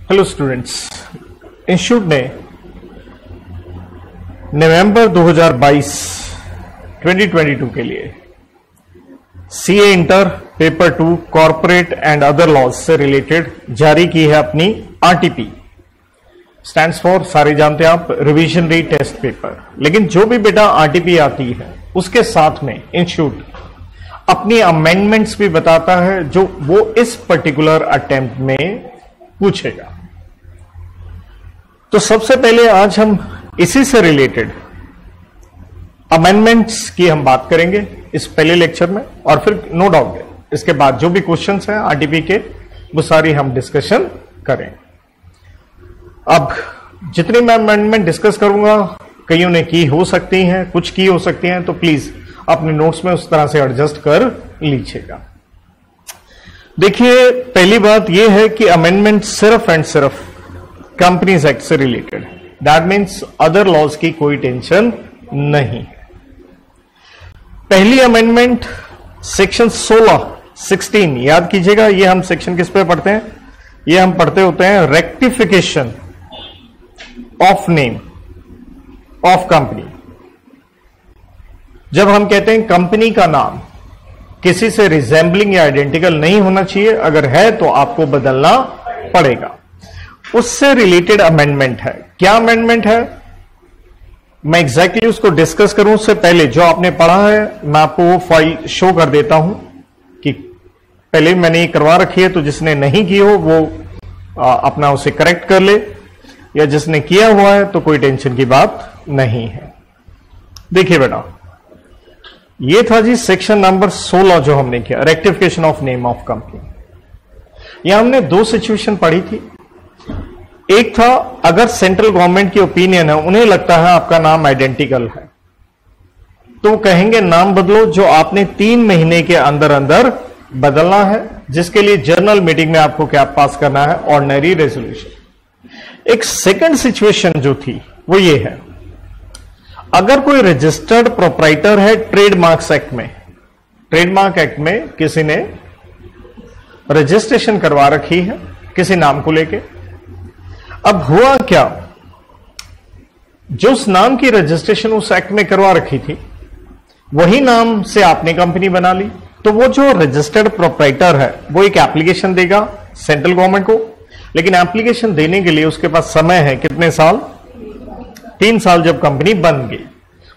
Hello students, institute ने नवंबर 2022 के लिए CA inter paper 2 corporate and other laws से रिलेटेड जारी की है अपनी आरटीपी। स्टैंड्स फॉर, सारे जानते हैं आप, रिविजनरी टेस्ट पेपर। लेकिन जो भी बेटा आरटीपी आती है उसके साथ में इंस्टीट्यूट अपनी अमेंडमेंट्स भी बताता है जो वो इस पर्टिकुलर अटेम्प्ट में पूछेगा। तो सबसे पहले आज हम इसी से रिलेटेड अमेंडमेंट्स की हम बात करेंगे इस पहले लेक्चर में, और फिर नो डाउट इसके बाद जो भी क्वेश्चंस हैं आरटीपी के वो सारी हम डिस्कशन करें। अब जितनी मैं अमेंडमेंट डिस्कस करूंगा कईयों ने की हो सकती हैं, कुछ की हो सकती हैं, तो प्लीज अपने नोट्स में उस तरह से एडजस्ट कर लीजिएगा। देखिए, पहली बात यह है कि अमेंडमेंट सिर्फ एंड सिर्फ कंपनीज एक्ट से related, that means other laws की कोई टेंशन नहीं। पहली अमेंडमेंट सेक्शन 16 याद कीजिएगा। ये हम सेक्शन किस पे पढ़ते हैं? ये हम पढ़ते होते हैं rectification of name of company. जब हम कहते हैं कंपनी का नाम किसी से रिजेंबलिंग या आइडेंटिकल नहीं होना चाहिए, अगर है तो आपको बदलना पड़ेगा, उससे रिलेटेड अमेंडमेंट है। क्या अमेंडमेंट है मैं एग्जैक्टली उसको डिस्कस करूं उससे पहले जो आपने पढ़ा है मैं आपको वो फाइल शो कर देता हूं कि पहले मैंने ये करवा रखी है, तो जिसने नहीं की हो वो अपना उसे करेक्ट कर ले, या जिसने किया हुआ है तो कोई टेंशन की बात नहीं है। देखिए बेटा, ये था जी सेक्शन नंबर 16 जो हमने किया, rectification of name of company. यहां हमने दो सिचुएशन पढ़ी थी। एक था अगर सेंट्रल गवर्नमेंट की ओपिनियन है, उन्हें लगता है आपका नाम आइडेंटिकल है, तो कहेंगे नाम बदलो, जो आपने 3 महीने के अंदर अंदर बदलना है, जिसके लिए जनरल मीटिंग में आपको क्या पास करना है? Ordinary resolution. एक सेकंड सिचुएशन जो थी वो ये है, अगर कोई रजिस्टर्ड प्रोप्राइटर है ट्रेडमार्क्स एक्ट में, ट्रेडमार्क एक्ट में किसी ने रजिस्ट्रेशन करवा रखी है किसी नाम को लेके। अब हुआ क्या, जो उस नाम की रजिस्ट्रेशन उस एक्ट में करवा रखी थी वही नाम से आपने कंपनी बना ली, तो वो जो रजिस्टर्ड प्रोप्राइटर है वो एक एप्लीकेशन देगा सेंट्रल गवर्नमेंट को। लेकिन एप्लीकेशन देने के लिए उसके पास समय है कितने साल? 3 साल। जब कंपनी बन गई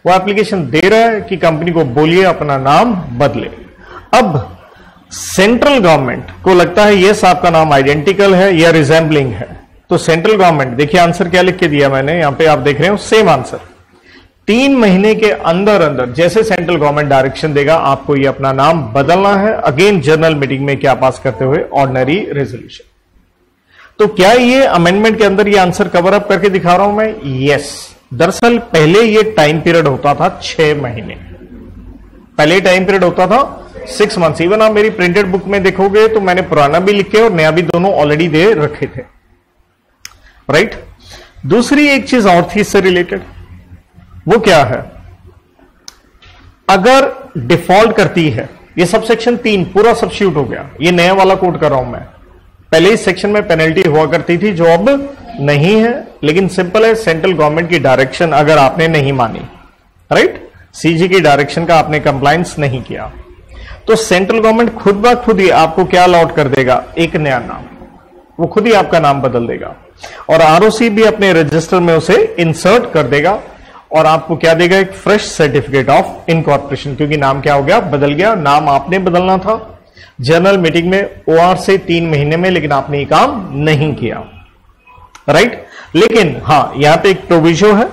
वो एप्लीकेशन दे रहा है कि कंपनी को बोलिए अपना नाम बदले। अब सेंट्रल गवर्नमेंट को लगता है यस आपका नाम आइडेंटिकल है या रिजेंबलिंग है, तो सेंट्रल गवर्नमेंट, देखिए आंसर क्या लिख के दिया मैंने यहां पे, आप देख रहे हो सेम आंसर। 3 महीने के अंदर अंदर जैसे सेंट्रल गवर्नमेंट डायरेक्शन देगा आपको ये अपना नाम बदलना है, अगेन जनरल मीटिंग में क्या पास करते हुए? Ordinary resolution. तो क्या ये अमेंडमेंट के अंदर ये आंसर कवर अप करके दिखा रहा हूं मैं? यस। दरअसल पहले ये टाइम पीरियड होता था 6 महीने, पहले टाइम पीरियड होता था 6 मंथ्स। इवन आप मेरी प्रिंटेड बुक में देखोगे तो मैंने पुराना भी लिखे और नया भी दोनों ऑलरेडी दे रखे थे, राइट। दूसरी एक चीज और थी इससे रिलेटेड, वो क्या है, अगर डिफॉल्ट करती है, ये सब सेक्शन 3 पूरा सब्स्टिट्यूट हो गया, ये नया वाला कोड कर रहा हूं मैं। पहले इस सेक्शन में पेनल्टी हुआ करती थी जो अब नहीं है, लेकिन सिंपल है, सेंट्रल गवर्नमेंट की डायरेक्शन अगर आपने नहीं मानी, राइट, सीजी की डायरेक्शन का आपने कंप्लायंस नहीं किया, तो सेंट्रल गवर्नमेंट खुद ब खुद ही आपको क्या अलॉट कर देगा? एक नया नाम, वो खुद ही आपका नाम बदल देगा, और आरओसी भी अपने रजिस्टर में उसे इंसर्ट कर देगा, और आपको क्या देगा? एक फ्रेश सर्टिफिकेट ऑफ इनकॉर्पोरेशन, क्योंकि नाम क्या हो गया? बदल गया। नाम आपने बदलना था जनरल मीटिंग में ओआर से 3 महीने में, लेकिन आपने ये काम नहीं किया, राइट। लेकिन हां, यहां पे एक प्रोविजो है,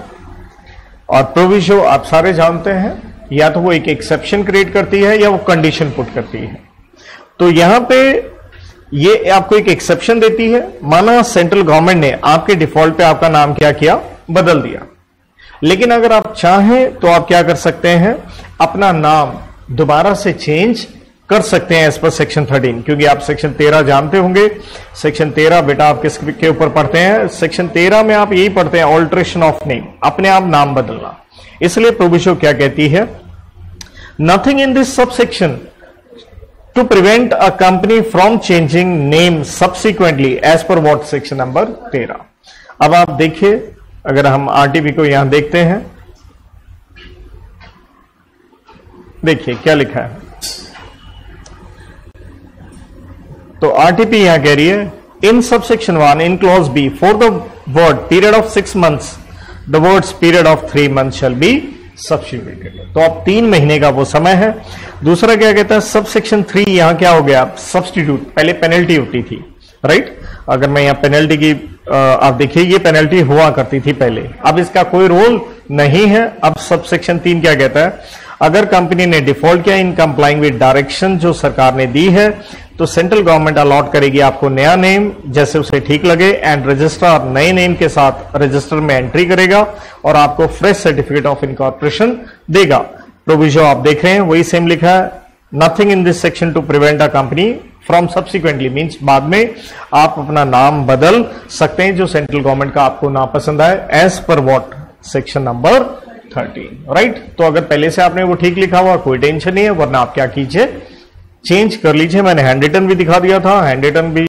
और प्रोविजो आप सारे जानते हैं, या तो वो एक एक्सेप्शन क्रिएट करती है या वो कंडीशन पुट करती है। तो यहां पे ये आपको एक एक्सेप्शन देती है, माना सेंट्रल गवर्नमेंट ने आपके डिफॉल्ट पे आपका नाम क्या किया? बदल दिया। लेकिन अगर आप चाहें तो आप क्या कर सकते हैं? अपना नाम दोबारा से चेंज कर सकते हैं एज पर सेक्शन 13, क्योंकि आप सेक्शन 13 जानते होंगे। सेक्शन 13 बेटा आप किसके ऊपर पढ़ते हैं? सेक्शन 13 में आप यही पढ़ते हैं, ऑल्ट्रेशन ऑफ नेम, अपने आप नाम बदलना। इसलिए प्रोविजो क्या कहती है? Nothing in this sub section to prevent a company from changing name subsequently as per what section number 13। अब आप देखिए, अगर हम आरटीपी को यहां देखते हैं, देखिए क्या लिखा है। तो आरटीपी यहां कह रही है, in subsection 1 in clause B for the word period of 6 months the words period of 3 months shall be substituted. तो अब 3 महीने का वो समय है। दूसरा क्या कहता है, सबसेक्शन 3 यहां क्या हो गया, सब्स्टिट्यूट। पहले पेनल्टी होती थी, राइट। अगर मैं यहां पेनल्टी की आप देखिए, ये पेनल्टी हुआ करती थी पहले, अब इसका कोई रोल नहीं है। अब सबसेक्शन 3 क्या कहता है, अगर कंपनी ने डिफॉल्ट किया इन कंप्लाइंग विद डायरेक्शन जो सरकार ने दी है, तो सेंट्रल गवर्नमेंट अलॉट करेगी आपको नया नेम जैसे उसे ठीक लगे, एंड रजिस्ट्रार नए नेम के साथ रजिस्टर में एंट्री करेगा और आपको फ्रेश सर्टिफिकेट ऑफ इनकॉर्पोरेशन देगा। प्रोविजो आप देख रहे हैं वही सेम लिखा है, nothing in this section to prevent a company from subsequently, means बाद में आप अपना नाम बदल सकते हैं जो सेंट्रल गवर्नमेंट का आपको ना पसंद आए, as per what section number 13, right. तो अगर पहले से आपने वो ठीक लिखा हुआ कोई टेंशन नहीं है, वरना आप क्या कीजिए, चेंज कर लीजिए। मैंने हैंड रिटन भी दिखा दिया था, हैंड रिटन भी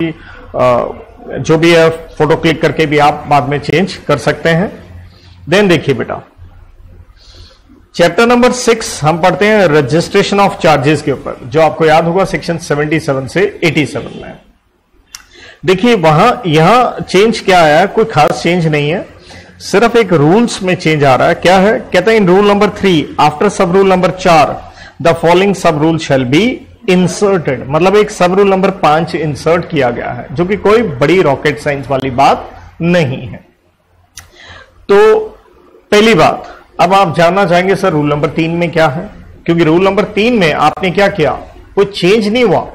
जो भी है फोटो क्लिक करके भी आप बाद में चेंज कर सकते हैं। देन देखिए बेटा, चैप्टर नंबर 6 हम पढ़ते हैं रजिस्ट्रेशन ऑफ चार्जेस के ऊपर, जो आपको याद होगा सेक्शन 77 से 87 में। देखिए वहां यहां चेंज क्या आया है, कोई खास चेंज नहीं है, सिर्फ एक रूल्स में चेंज आ रहा है। क्या है, कहता है इन रूल नंबर 3 आफ्टर सब रूल नंबर 4 द फॉलोइंग सब रूल शैल बी इंसर्टेड, मतलब एक सब रूल नंबर 5 इंसर्ट किया गया है, जो कि कोई बड़ी रॉकेट साइंस वाली बात नहीं है। तो पहली बात, अब आप जानना चाहेंगे सर रूल नंबर 3 में क्या है, क्योंकि रूल नंबर 3 में आपने क्या किया, कोई चेंज नहीं हुआ,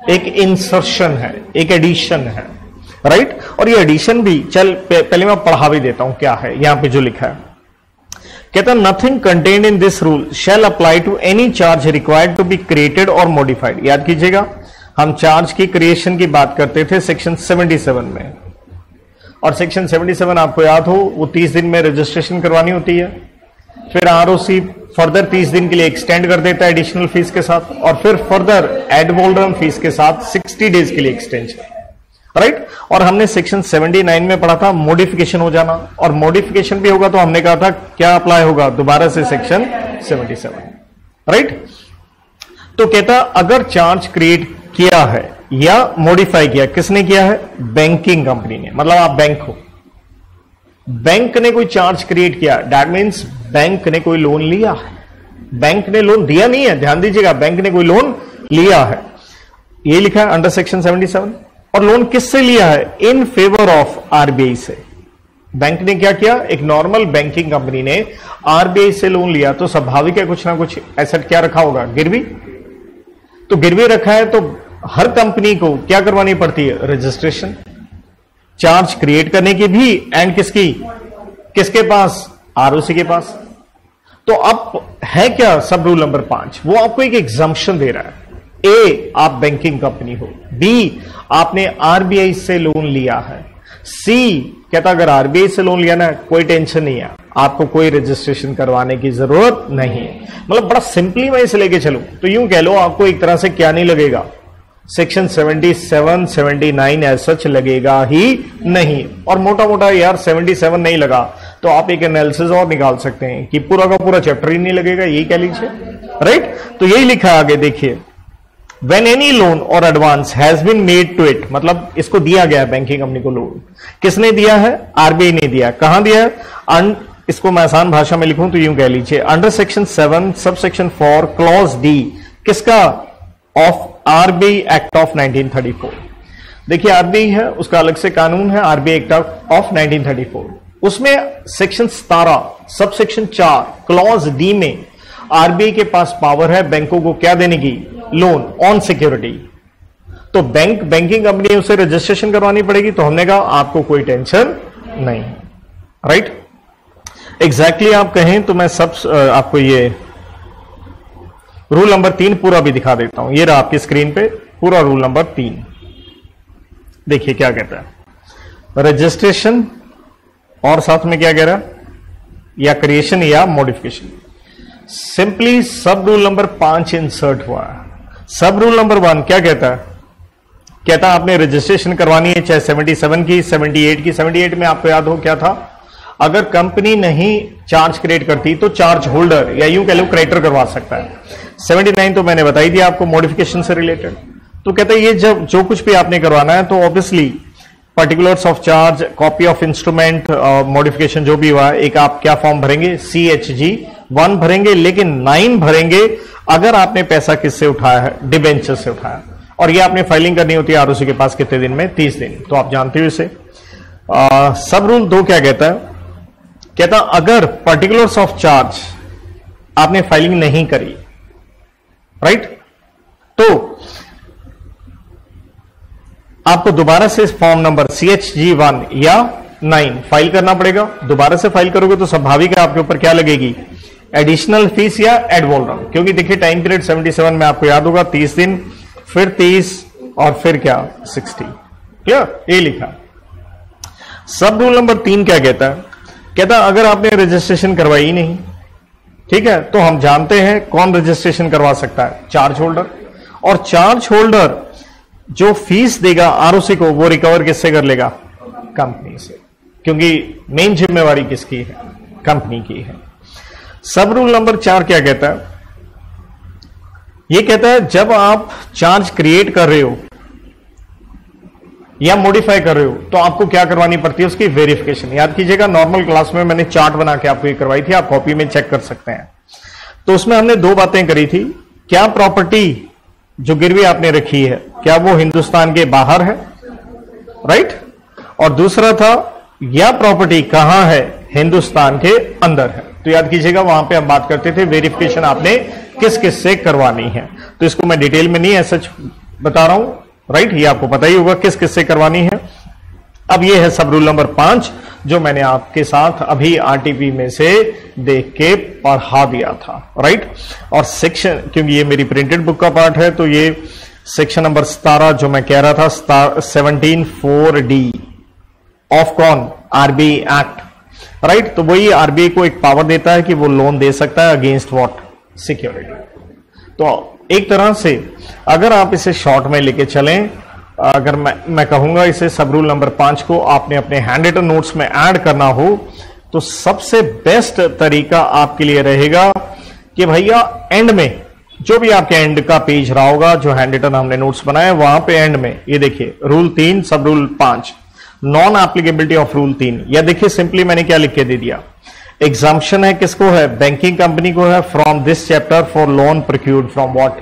एक इंसर्शन है, एक एडिशन है, राइट। और ये एडिशन भी पहले मैं पढ़ा भी देता हूं क्या है यहां पे जो लिखा है। कहता है nothing contained in this rule shall apply to any charge required to be created or modified. याद कीजिएगा, हम चार्ज की क्रिएशन की बात करते थे सेक्शन 77 में, और सेक्शन 77 आपको याद हो वो 30 दिन में रजिस्ट्रेशन करवानी होती है, फिर आरओसी फर्दर 30 दिन के लिए एक्सटेंड कर देता है एडिशनल फीस के साथ, और फिर फर्दर एड वॉल्यूम फीस के साथ 60 डेज के लिए एक्सटेंशन, राइट। और हमने सेक्शन 79 में पढ़ा था मॉडिफिकेशन हो जाना, और मॉडिफिकेशन भी होगा तो हमने कहा था क्या अप्लाई होगा दोबारा से सेक्शन 77, राइट। तो कहता अगर चार्ज क्रिएट किया है या मॉडिफाई किया, किसने किया है, बैंकिंग कंपनी ने, मतलब आप बैंक हो, बैंक ने कोई चार्ज क्रिएट किया, दैट मीन्स बैंक ने कोई लोन लिया है, बैंक ने लोन दिया नहीं है, ध्यान दीजिएगा, बैंक ने कोई लोन लिया है, ये लिखा है अंडर सेक्शन 77। और लोन किससे लिया है, इन फेवर ऑफ आरबीआई से। बैंक ने क्या किया, एक नॉर्मल बैंकिंग कंपनी ने आरबीआई से लोन लिया, तो स्वाभाविक है कुछ ना कुछ एसेट क्या रखा होगा, गिरवी। तो गिरवी रखा है तो हर कंपनी को क्या करवानी पड़ती है, रजिस्ट्रेशन, चार्ज क्रिएट करने की भी, एंड किसकी, किसके पास, आरओसी के पास। तो अब है क्या सब रूल नंबर 5, वो आपको एक एग्जम्पशन दे रहा है। ए, आप बैंकिंग कंपनी हो, बी, आपने आरबीआई से लोन लिया है, सी कहता अगर आरबीआई से लोन लिया ना कोई टेंशन नहीं है, आपको कोई रजिस्ट्रेशन करवाने की जरूरत नहीं है। मतलब बड़ा सिंपली मैं इसे लेके चलूं तो यूं कह लो आपको एक तरह से क्या नहीं लगेगा, सेक्शन 77 79 एज सच लगेगा ही नहीं, और मोटा मोटा यार 77 नहीं लगा तो आप एक एनालिसिस और निकाल सकते हैं कि पूरा का पूरा चैप्टर ही नहीं लगेगा, यही कह लीजिए, राइट। तो यही लिखा है आगे देखिए, When any loan or advance has been made to it, मतलब इसको दिया गया है बैंकिंग कंपनी को लोन, किसने दिया है, आरबीआई ने दिया, कहां दिया है, इसको मैं आसान भाषा में लिखूं तो यूं कह लीजिए, under section 7 sub section 4 clause D, किसका, ऑफ आरबीआई एक्ट ऑफ 1934। देखिए आरबीआई है, उसका अलग से कानून है, आरबीआई एक्ट ऑफ 1934, उसमें section 17 sub section 4 clause D में आरबीआई के पास पावर है बैंकों को क्या देने की, लोन ऑन सिक्योरिटी। तो बैंकिंग कंपनी उसे रजिस्ट्रेशन करवानी पड़ेगी, तो हमने कहा आपको कोई टेंशन नहीं है, राइट। एग्जैक्टली आप कहें तो मैं सब आपको ये रूल नंबर 3 पूरा भी दिखा देता हूं, ये रहा आपकी स्क्रीन पे पूरा रूल नंबर 3। देखिए क्या कहता है, रजिस्ट्रेशन और साथ में क्या कह रहा है, या क्रिएशन या मॉडिफिकेशन। सिंपली सब रूल नंबर 5 इंसर्ट हुआ है, सब रूल नंबर 1 क्या कहता है? कहता है आपने रजिस्ट्रेशन करवानी है, चाहे 77 की, 78 की। 78 में आपको याद हो क्या था? अगर कंपनी नहीं चार्ज क्रिएट करती तो चार्ज होल्डर या यूं कह लो क्रेडिटर करवा सकता है। 79 तो मैंने बताई दिया आपको, मॉडिफिकेशन से रिलेटेड। तो कहता है ये जब जो कुछ भी आपने करवाना है तो obviously particulars of charge, copy of instrument, modification जो भी हुआ है, एक आप क्या फॉर्म भरेंगे? CHG 1 भरेंगे, लेकिन 9 भरेंगे अगर आपने पैसा किससे उठाया है? डिबेंचर से उठाया। और ये आपने फाइलिंग करनी होती है ROC के पास कितने दिन में? 30 दिन। तो आप जानते हो इसे। सब रूल 2 क्या कहता है? कहता अगर पर्टिकुलर्स ऑफ चार्ज आपने फाइलिंग नहीं करी, राइट, तो आपको दोबारा से फॉर्म नंबर CHG 1 या 9 फाइल करना पड़ेगा। दोबारा से फाइल करोगे तो स्वाभाविक है आपके ऊपर क्या लगेगी? एडिशनल फीस या एड वॉल्यूम। क्योंकि देखिए टाइम पीरियड 77 में आपको याद होगा 30 दिन, फिर 30 और फिर क्या? 60। क्लियर? ये लिखा। सब रूल नंबर 3 क्या कहता है? कहता अगर आपने रजिस्ट्रेशन करवाई नहीं, ठीक है, तो हम जानते हैं कौन रजिस्ट्रेशन करवा सकता है? Charge holder. और चार्ज होल्डर जो फीस देगा ROC को वो रिकवर किससे कर लेगा? कंपनी से, क्योंकि मेन जिम्मेवारी किसकी है? कंपनी की है। सब रूल नंबर 4 क्या कहता है? ये कहता है जब आप चार्ज क्रिएट कर रहे हो या मॉडिफाई कर रहे हो तो आपको क्या करवानी पड़ती है? उसकी वेरिफिकेशन। याद कीजिएगा नॉर्मल क्लास में मैंने चार्ट बना के आपको ये करवाई थी, आप कॉपी में चेक कर सकते हैं। तो उसमें हमने 2 बातें करी थी। क्या प्रॉपर्टी जो गिरवी आपने रखी है क्या वो हिंदुस्तान के बाहर है? राइट। और दूसरा था यह प्रॉपर्टी कहां है? हिंदुस्तान के अंदर है। तो याद कीजिएगा वहां पे हम बात करते थे वेरिफिकेशन आपने किस किस से करवानी है। तो इसको मैं डिटेल में नहीं ऐसा बता रहा हूं, राइट, ये आपको पता ही होगा किस किस से करवानी है। अब ये है सब रूल नंबर 5 जो मैंने आपके साथ अभी RTP में से देख के पढ़ा दिया था, राइट। और सेक्शन, क्योंकि ये मेरी प्रिंटेड बुक का पार्ट है, तो ये सेक्शन नंबर 17 जो मैं कह रहा था 17(4)D ऑफ कौन? RBI act, right. तो वही RBI को एक पावर देता है कि वो लोन दे सकता है अगेंस्ट व्हाट? सिक्योरिटी। तो एक तरह से अगर आप इसे शॉर्ट में लेके चलें, अगर मैं कहूंगा इसे सब रूल नंबर 5 को आपने अपने हैंड रिटन नोट्स में ऐड करना हो तो सबसे बेस्ट तरीका आपके लिए रहेगा कि भैया एंड में जो भी आपके एंड का पेज रहा होगा, जो हैंड रिटन हमने नोट्स बनाए, वहां पे एंड में ये देखिए रूल 3 सब rule 5 non applicability of rule 3, या देखिए सिंपली मैंने क्या लिख के दे दिया? एग्जाम्पशन है किसको है? बैंकिंग कंपनी को है from this chapter for loan procured from what?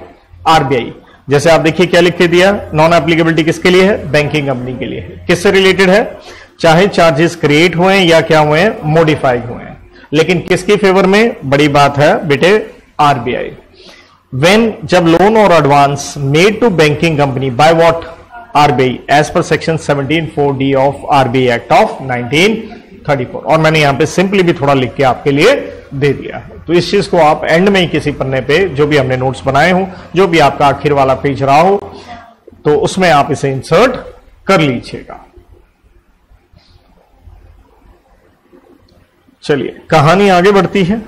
RBI। जैसे आप देखिए क्या लिख के दिया? नॉन एप्लीकेबिलिटी किसके लिए है? बैंकिंग कंपनी के लिए है। किससे रिलेटेड है? चाहे चार्जेस क्रिएट हुए या क्या हुए? मॉडिफाई हुए, लेकिन किसकी फेवर में? बड़ी बात है बेटे, RBI। व्हेन जब लोन और advance made to banking company by what? RBI as per section 17(4)D of RBI act of 1934। और मैंने यहां पे सिंपली भी थोड़ा लिख के आपके लिए दे दिया है। तो इस चीज को आप एंड में ही किसी पन्ने पे जो भी हमने नोट्स बनाए हो, जो भी आपका आखिर वाला पेज रहा हो, तो उसमें आप इसे इंसर्ट कर लीजिएगा। चलिए कहानी आगे बढ़ती है।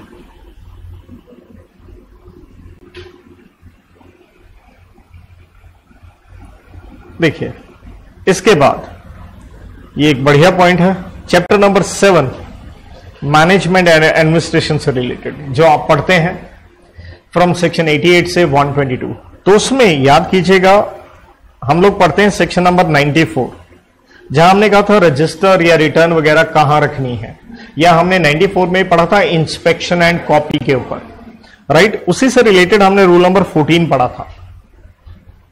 देखिए इसके बाद ये एक बढ़िया पॉइंट है, chapter number 7 management and administration से रिलेटेड जो आप पढ़ते हैं फ्रॉम सेक्शन 88 से 122। तो उसमें याद कीजिएगा हम लोग पढ़ते हैं सेक्शन नंबर 94, जहां हमने कहा था रजिस्टर या रिटर्न वगैरह कहां रखनी है, या हमने 94 में पढ़ा था इंस्पेक्शन एंड कॉपी के ऊपर, राइट। उसी से रिलेटेड हमने रूल नंबर 14 पढ़ा था,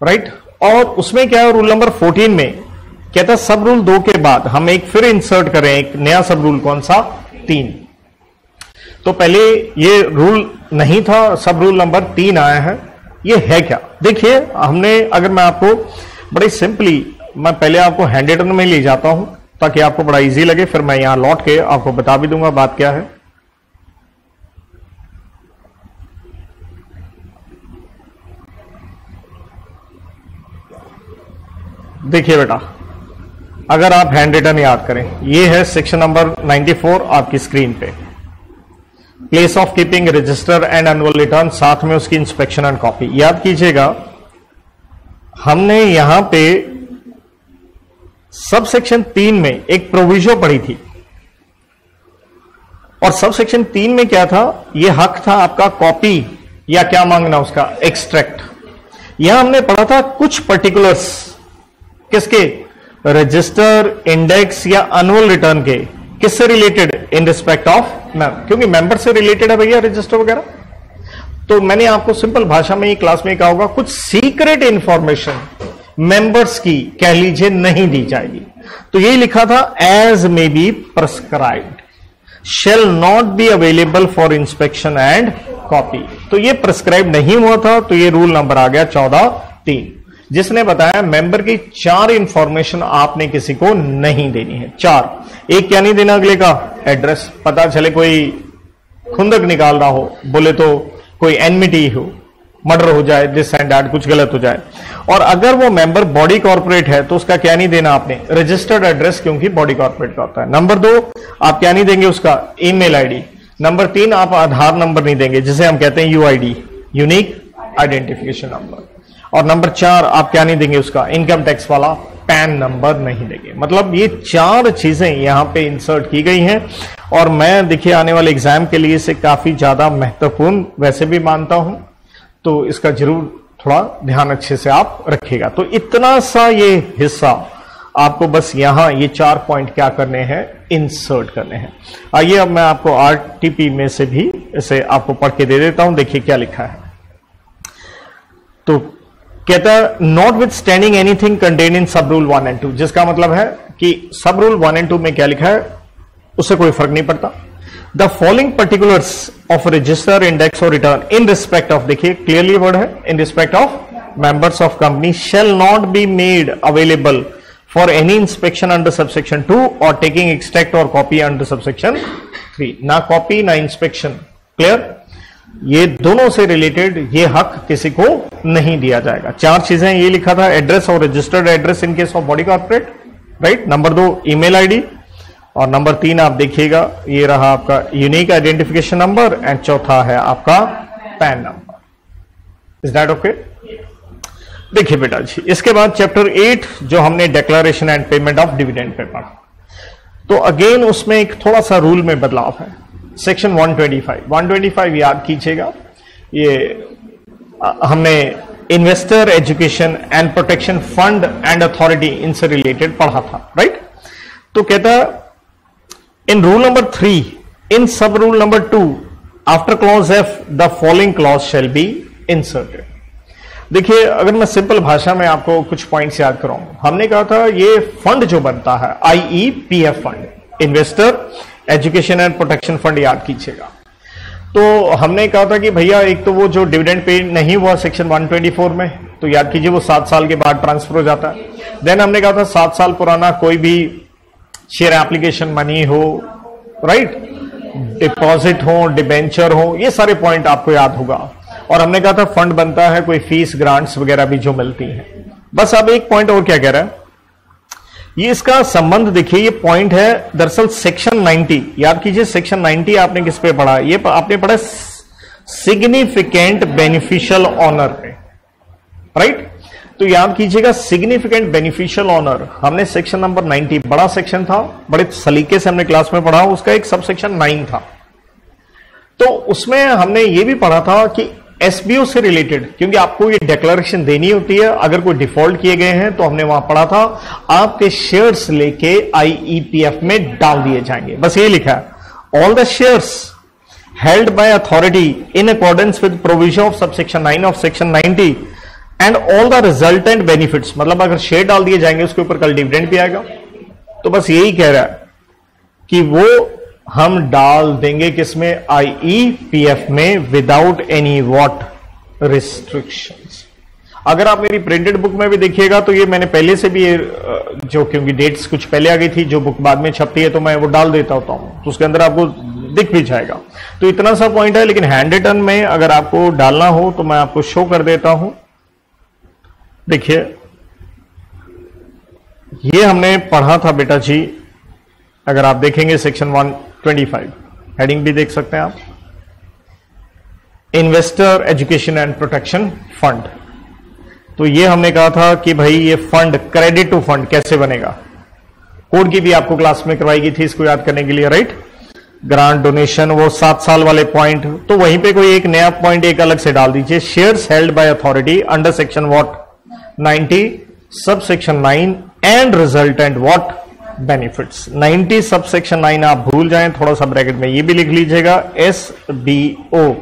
राइट। और उसमें क्या है? रूल नंबर 14 में कहता है सब रूल 2 के बाद हम एक फिर इंसर्ट करें एक नया सब रूल, कौन सा? 3। तो पहले ये रूल नहीं था, सब रूल नंबर 3 आया है। ये है क्या? देखिए हमने, अगर मैं आपको बड़ी सिंपली, मैं पहले आपको हैंड रिटन में ले जाता हूं ताकि आपको बड़ा इजी लगे, फिर मैं यहां लौट के आपको बता भी दूंगा बात क्या है। देखिए बेटा, अगर आप हैंड रिटन याद करें, ये है सेक्शन नंबर 94 आपकी स्क्रीन पे, place of keeping register and annual return, साथ में उसकी इंस्पेक्शन एंड कॉपी। याद कीजिएगा हमने यहां पे सब सेक्शन 3 में एक प्रोविजो पढ़ी थी, और सब सेक्शन 3 में क्या था, यह हक था आपका कॉपी या क्या मांगना उसका, एक्सट्रैक्ट। यहां हमने पढ़ा था कुछ पर्टिकुलर्स किसके, रजिस्टर, इंडेक्स या एनुअल रिटर्न के, किससे रिलेटेड, इन रिस्पेक्ट ऑफ क्योंकि मेंबर से रिलेटेड है भैया रजिस्टर वगैरह। तो मैंने आपको सिंपल भाषा में ही क्लास में कहा होगा, कुछ सीक्रेट इंफॉर्मेशन मेंबर्स की कह लीजिए नहीं दी जाएगी। तो यही लिखा था, as may be prescribed shall not be available for inspection and copy. तो ये प्रिस्क्राइब नहीं हुआ था, तो ये रूल नंबर आ गया 14(3), जिसने बताया मेंबर की 4 इंफॉर्मेशन आपने किसी को नहीं देनी है। 4, एक क्या नहीं देना अगले का, एड्रेस। पता चले कोई खुंदक निकाल रहा हो, बोले तो कोई एनमिटी हो, मर्डर हो जाए, दिस एंड दैट, कुछ गलत हो जाए। और अगर वो मेंबर बॉडी कॉर्पोरेट है तो उसका क्या नहीं देना आपने, रजिस्टर्ड एड्रेस, क्योंकि बॉडी कॉर्पोरेट का होता है। नंबर 2, आप क्या नहीं देंगे उसका, ईमेल आईडी। नंबर 3, आप आधार नंबर नहीं देंगे, जिसे हम कहते हैं यूआईडी, यूनिक आइडेंटिफिकेशन नंबर। और नंबर 4, आप क्या नहीं देंगे उसका, इनकम टैक्स वाला पैन नंबर नहीं देंगे। मतलब ये 4 चीजें यहां पे इंसर्ट की गई हैं, और मैं देखिए आने वाले एग्जाम के लिए इसे काफी ज्यादा महत्वपूर्ण वैसे भी मानता हूं, तो इसका जरूर थोड़ा ध्यान अच्छे से आप रखिएगा। तो इतना सा ये हिस्सा आपको बस यहां ये 4 पॉइंट क्या करने हैं, इंसर्ट करने हैं। आइए अब मैं आपको आरटीपी में से भी इसे आपको पढ़ के दे देता हूं, देखिए क्या लिखा है। तो कहता है, notwithstanding anything contain in sub rule 1 and 2, जिसका मतलब है कि सब रूल 1 and 2 में क्या लिखा है उससे कोई फर्क नहीं पड़ता। The following particulars of register, index और रिटर्न इन रिस्पेक्ट ऑफ, देखिए क्लियरली वर्ड है, in respect of members of company shell not be made available for any inspection under subsection 2 और टेकिंग एक्सट्रैक्ट और कॉपी अंडर सबसेक्शन 3। ना copy ना inspection, clear, ये दोनों से रिलेटेड ये हक किसी को नहीं दिया जाएगा। 4 चीजें ये लिखा था, एड्रेस और registered address in case of body corporate, right. Number 2, email ID, और नंबर 3 आप देखिएगा ये रहा आपका यूनिक आइडेंटिफिकेशन नंबर, एंड चौथा है आपका pan number. Is that okay? देखिए बेटा जी, इसके बाद चैप्टर 8 जो हमने declaration and payment of dividend pay पढ़ा, तो अगेन उसमें एक थोड़ा सा रूल में बदलाव है। सेक्शन 125 याद कीजिएगा, ये हमने investor education and protection fund and authority इनसे रिलेटेड पढ़ा था, राइट। तो कहता है, in rule number 3, in sub rule number 2, after clause F the following clause shall be inserted. देखिए अगर मैं सिंपल भाषा में आपको कुछ पॉइंट्स याद कराऊं, हमने कहा था ये फंड जो बनता है IEPF fund, investor education and protection fund, याद कीजिएगा। तो हमने कहा था कि भैया एक तो वो जो डिविडेंड पे नहीं हुआ सेक्शन 124 में, तो याद कीजिए वो 7 साल के बाद ट्रांसफर हो जाता है। देन हमने कहा था 7 साल पुराना कोई भी शेयर एप्लीकेशन मनी हो, राइट, डिपॉजिट हो, डिबेंचर हो, ये सारे पॉइंट आपको याद होगा। और हमने कहा था फंड बनता है कोई फीस, ग्रांट्स वगैरह भी जो मिलती हैं। बस अब एक पॉइंट और क्या कह रहा है, ये इसका संबंध देखिए, ये पॉइंट है दरअसल सेक्शन 90, याद कीजिए सेक्शन 90 आपने किस पे पढ़ा, ये आपने पढ़ा सिग्निफिकेंट बेनिफिशियल ऑनर पे, राइट। तो याद कीजिएगा सिग्निफिकेंट बेनिफिशियल ऑनर, हमने सेक्शन नंबर 90, बड़ा सेक्शन था, बड़े सलीके से हमने क्लास में पढ़ा, उसका एक सब सेक्शन 9 था। तो उसमें हमने ये भी पढ़ा था कि एसबीओ से रिलेटेड, क्योंकि आपको ये डिक्लेरेशन देनी होती है अगर कोई डिफॉल्ट किए गए हैं, तो हमने वहां पढ़ा था आपके शेयर्स लेके IEPF में डाल दिए जाएंगे। बस ये लिखा है, all the shares held by authority in accordance with provision of subsection 9 of section 90 and all the resultant benefits, मतलब अगर शेयर डाल दिए जाएंगे उसके ऊपर कल डिविडेंड भी आएगा। तो बस यही कह रहा है कि वो हम डाल देंगे किसमें, IEPF में, विदाउट एनी व्हाट रिस्ट्रिक्शंस। अगर आप मेरी प्रिंटेड बुक में भी देखिएगा तो ये मैंने पहले से भी जो, क्योंकि डेट्स कुछ पहले आ गई थी, जो बुक बाद में छपती है तो मैं वो डाल देता होता हूं, तो उसके अंदर आपको दिख भी जाएगा। तो इतना सा पॉइंट है, लेकिन हैंड रिटन में अगर आपको डालना हो तो मैं आपको शो कर देता हूं। देखिए ये हमने पढ़ा था बेटा जी, अगर आप देखेंगे सेक्शन 125, हेडिंग भी देख सकते हैं आप, investor education and protection fund. तो ये हमने कहा था कि भाई ये फंड, क्रेडिट टू फंड कैसे बनेगा, कोड की भी आपको क्लास में करवाई गई थी, इसको याद करने के लिए, राइट। ग्रांट, डोनेशन, वो 7 साल वाले पॉइंट, तो वहीं पे कोई एक नया पॉइंट एक अलग से डाल दीजिए। Shares held by authority under section what 90 sub section 9 and resultant what benefits. 90 sub section 9 आप भूल जाएं, थोड़ा सा ब्रैकेट में ये भी लिख लीजिएगा, SBO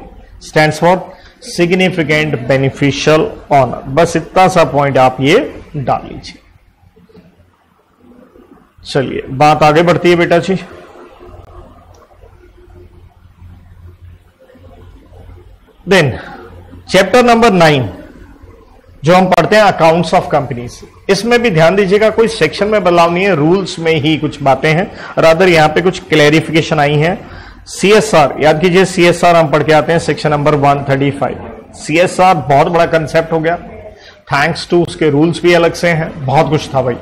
stands for significant beneficial owner. बस इतना सा पॉइंट आप ये डाल लीजिए। चलिए बात आगे बढ़ती है बेटा जी। देन चैप्टर नंबर 9 जो हम पढ़ते हैं अकाउंट्स ऑफ कंपनीज, इसमें भी ध्यान दीजिएगा कोई सेक्शन में बदलाव नहीं है, रूल्स में ही कुछ बातें हैं, रादर यहां पे कुछ क्लैरिफिकेशन आई है। CSR याद कीजिए, CSR हम पढ़ के आते हैं सेक्शन नंबर 135। CSR बहुत बड़ा कंसेप्ट हो गया, थैंक्स टू उसके रूल्स भी अलग से हैं, बहुत कुछ था भाई।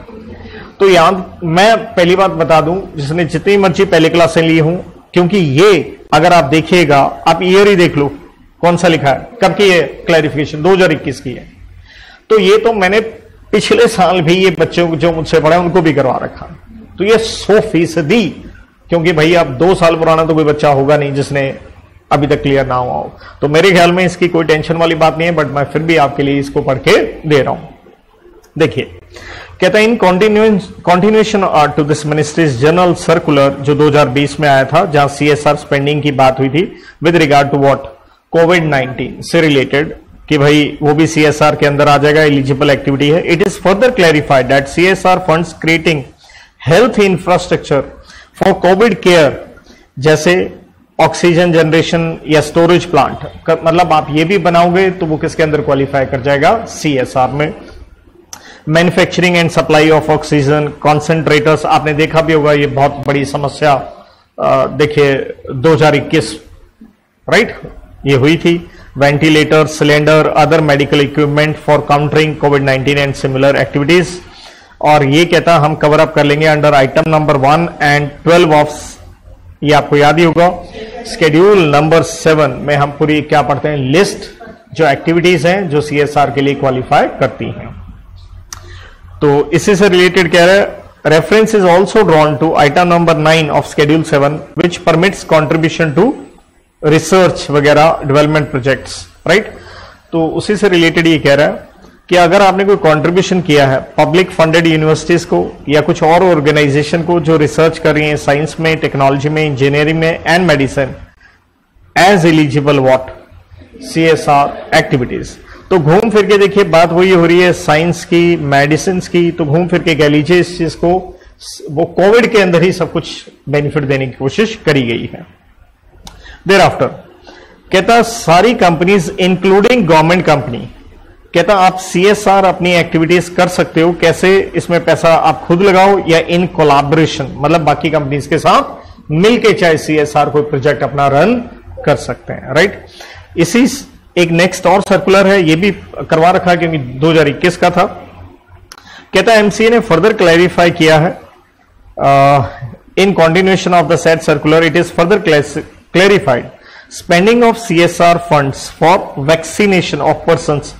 तो यहां मैं पहली बात बता दूं, जिसने जितनी मर्जी पहली क्लासें ली हूं, क्योंकि ये अगर आप देखिएगा, आप ईयर ही देख लो कौन सा लिखा है, कब की है क्लैरिफिकेशन, 2021 की है। तो ये तो मैंने पिछले साल भी ये बच्चों जो मुझसे पढ़े उनको भी करवा रखा, तो ये 100%, क्योंकि भाई अब 2 साल पुराना तो कोई बच्चा होगा नहीं जिसने अभी तक क्लियर ना हुआ हो। तो मेरे ख्याल में इसकी कोई टेंशन वाली बात नहीं है, बट मैं फिर भी आपके लिए इसको पढ़ के दे रहा हूं। देखिए कहता है in continuation to this ministry's general circular जो 2020 में आया था, जहां CSR स्पेंडिंग की बात हुई थी विद रिगार्ड टू व्हाट कोविड-19 से रिलेटेड, कि भाई वो भी CSR के अंदर आ जाएगा, एलिजिबल एक्टिविटी है। It is further clarified that CSR funds creating health infrastructure for Covid care, जैसे ऑक्सीजन जनरेशन या स्टोरेज प्लांट, मतलब आप ये भी बनाओगे तो वो किसके अंदर क्वालिफाई कर जाएगा, CSR में। Manufacturing and supply of oxygen concentrators, आपने देखा भी होगा, ये बहुत बड़ी समस्या देखिए 2021 राइट ये हुई थी। Ventilator, cylinder, other medical equipment for countering covid and similar activities. और ये कहता हम कवर अप कर लेंगे under item number 1 and 12 of, ये आपको याद ही होगा, शेड्यूल नंबर 7 में हम पूरी क्या पढ़ते हैं, लिस्ट जो एक्टिविटीज हैं जो CSR के लिए क्वालिफाई करती हैं। तो इसी से रिलेटेड कह रहा है, reference is also drawn to item number 9 of schedule 7 which permits contribution to research वगैरह डेवलपमेंट प्रोजेक्ट्स, राइट। तो उसी से रिलेटेड ये कह रहा है कि अगर आपने कोई कंट्रीब्यूशन किया है पब्लिक फंडेड यूनिवर्सिटीज को या कुछ और ऑर्गेनाइजेशन को जो रिसर्च कर रही है साइंस में, टेक्नोलॉजी में, इंजीनियरिंग में and medicine, as eligible what CSR activities. तो घूम फिर के देखिए बात वही हो रही है साइंस की, मेडिसिन की, तो घूम फिर के कह लीजिए इस चीज को वो कोविड के अंदर ही सब कुछ बेनिफिट देने की कोशिश करी गई है। देयर आफ्टर कहता सारी कंपनीज इंक्लूडिंग गवर्नमेंट कंपनी, कहता आप CSR अपनी एक्टिविटीज कर सकते हो, कैसे, इसमें पैसा आप खुद लगाओ या इन कोलैबोरेशन, मतलब बाकी कंपनीज के साथ मिलके चाहे CSR कोई प्रोजेक्ट अपना रन कर सकते हैं, राइट। इसी एक नेक्स्ट और सर्कुलर है, ये भी करवा रखा है क्योंकि 2021 का था। कहता है MCA ने फर्दर क्लैरिफाई किया है in continuation of the set circular, it is further clarified spending of CSR funds for vaccination of persons,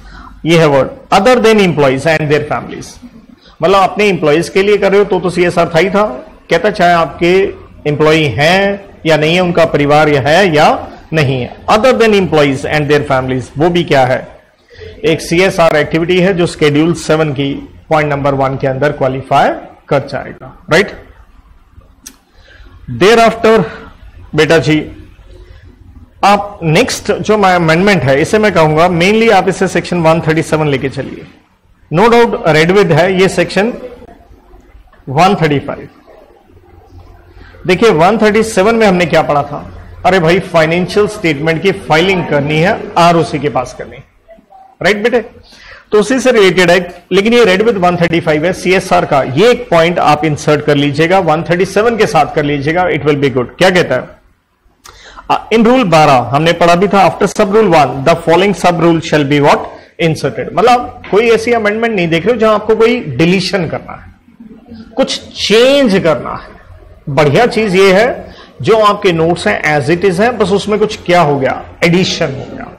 ये है word, other than employees and their families, मतलब अपने एम्प्लॉइज के लिए कर रहे हो तो CSR था ही था। कहता चाहे आपके एम्प्लॉय हैं या नहीं है, उनका परिवार या है या नहीं है, other than employees and their families, वो भी क्या है, एक CSR एक्टिविटी है जो शेड्यूल 7 की पॉइंट नंबर 1 के अंदर क्वालिफाई कर जाएगा, राइट। देयर आफ्टर बेटा जी आप नेक्स्ट जो अमेंडमेंट है इसे मैं कहूंगा मेनली आप इसे सेक्शन 137 लेके चलिए, नो डाउट रेड विद है ये सेक्शन 135। देखिए 137 में हमने क्या पढ़ा था, अरे भाई फाइनेंशियल स्टेटमेंट की फाइलिंग करनी है, ROC के पास करनी, राइट बेटे। तो उसी से रिलेटेड है, लेकिन ये रेड विद 135 है CSR का, ये एक पॉइंट आप इंसर्ट कर लीजिएगा, 137 के साथ कर लीजिएगा, इट विल बी गुड। क्या कहता है इन रूल 12 हमने पढ़ा भी था, आफ्टर सब रूल 1 द फॉलोइंग सब rule shall be what inserted, मतलब कोई ऐसी अमेंडमेंट नहीं देख रहे हो जहां आपको कोई डिलीशन करना है, कुछ चेंज करना है। बढ़िया चीज ये है जो आपके नोट्स हैं एज इट इज है, बस उसमें कुछ क्या हो गया, एडिशन हो गया।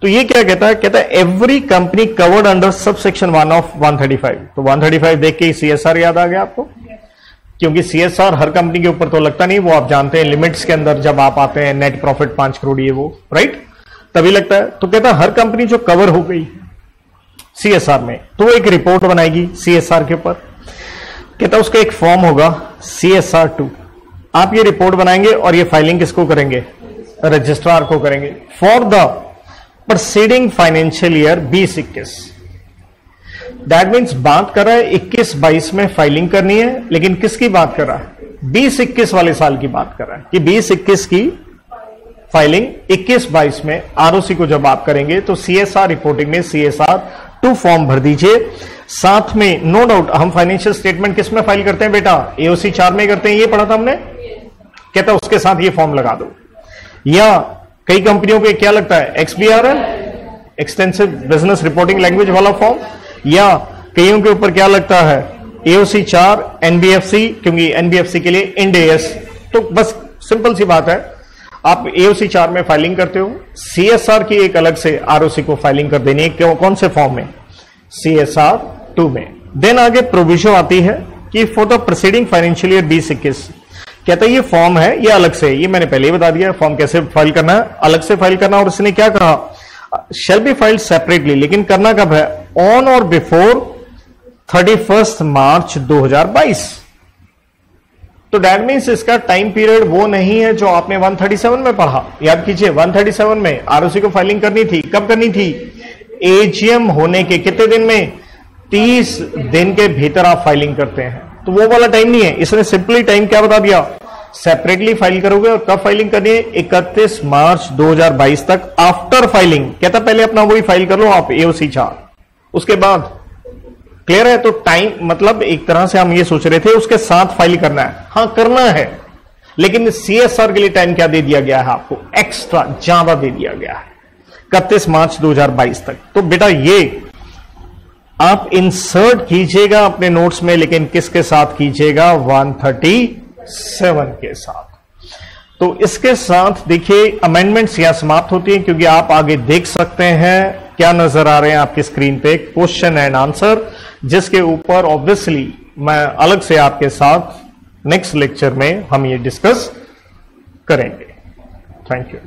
तो ये क्या कहता है? कहता है every company covered under sub section 1 of 135। तो 135 देख के CSR याद आ गया आपको, क्योंकि CSR हर कंपनी के ऊपर तो लगता नहीं, वो आप जानते हैं लिमिट्स के अंदर जब आप आते हैं नेट प्रॉफिट 5 करोड़ ये वो, राइट, तभी लगता है। तो कहता है हर कंपनी जो कवर हो गई CSR में, तो वो एक रिपोर्ट बनाएगी CSR के ऊपर। कहता है उसका एक फॉर्म होगा CSR2। आप ये रिपोर्ट बनाएंगे और ये फाइलिंग किसको करेंगे? रजिस्ट्रार को करेंगे for the proceeding financial year 20-21। That means बात कर रहा है 21-22 में फाइलिंग करनी है, लेकिन किसकी बात कर रहा है? 20-21 वाले साल की बात कर रहा है कि 20-21 की फाइलिंग 21-22 में ROC को जब आप करेंगे तो CSR रिपोर्टिंग में CSR2 फॉर्म भर दीजिए। साथ में नो डाउट हम फाइनेंशियल स्टेटमेंट किस में फाइल करते हैं बेटा? AOC 4 में करते हैं, ये पढ़ा था हमने। कहता उसके साथ ये फॉर्म लगा दो। या कई कंपनियों पे क्या लगता है? XBRL, extensive business reporting language वाला फॉर्म, या कईयों के ऊपर क्या लगता है? AOC 4, NBFC, क्योंकि NBFC के लिए इंड AS। तो बस सिंपल सी बात है, आप AOC 4 में फाइलिंग करते हो, CSR की एक अलग से ROC को फाइलिंग कर देनी है। क्यों? कौन से फॉर्म में? CSR2 में। देन आगे प्रोविजन आती है कि for the proceeding financial year 20-21। कहता है ये फॉर्म है, ये अलग से, ये मैंने पहले ही बता दिया फॉर्म कैसे फाइल करना है, अलग से फाइल करना। और उसने क्या कहा? शैल बी फाइल्ड सेपरेटली, लेकिन करना कब है? ऑन और बिफोर 31 मार्च 2022। तो दैट मीन्स इसका टाइम पीरियड वो नहीं है जो आपने 137 में पढ़ा। याद कीजिए 137 में ROC को फाइलिंग करनी थी, कब करनी थी? AGM होने के कितने दिन में? 30 दिन के भीतर आप फाइलिंग करते हैं। तो वो वाला टाइम नहीं है, इसने सिंपली टाइम क्या बता दिया? सेपरेटली फाइल करोगे। और कब फाइलिंग करनी है? 31 मार्च 2022 तक आफ्टर फाइलिंग। कहता पहले अपना वही फाइल कर लो आप AOC 4, उसके बाद। क्लियर है? तो टाइम मतलब एक तरह से हम ये सोच रहे थे उसके साथ फाइल करना है। हाँ करना है, लेकिन CSR के लिए टाइम क्या दे दिया गया है आपको? एक्स्ट्रा ज्यादा दे दिया गया है, 31 मार्च 2022 तक। तो बेटा ये आप इंसर्ट कीजिएगा अपने नोट्स में, लेकिन किसके साथ कीजिएगा? 137 के साथ। तो इसके साथ देखिए अमेंडमेंट्स यहां समाप्त होती हैं, क्योंकि आप आगे देख सकते हैं क्या नजर आ रहे हैं आपकी स्क्रीन पे? क्वेश्चन एंड आंसर, जिसके ऊपर ऑब्वियसली मैं अलग से आपके साथ नेक्स्ट लेक्चर में हम ये डिस्कस करेंगे। Thank you.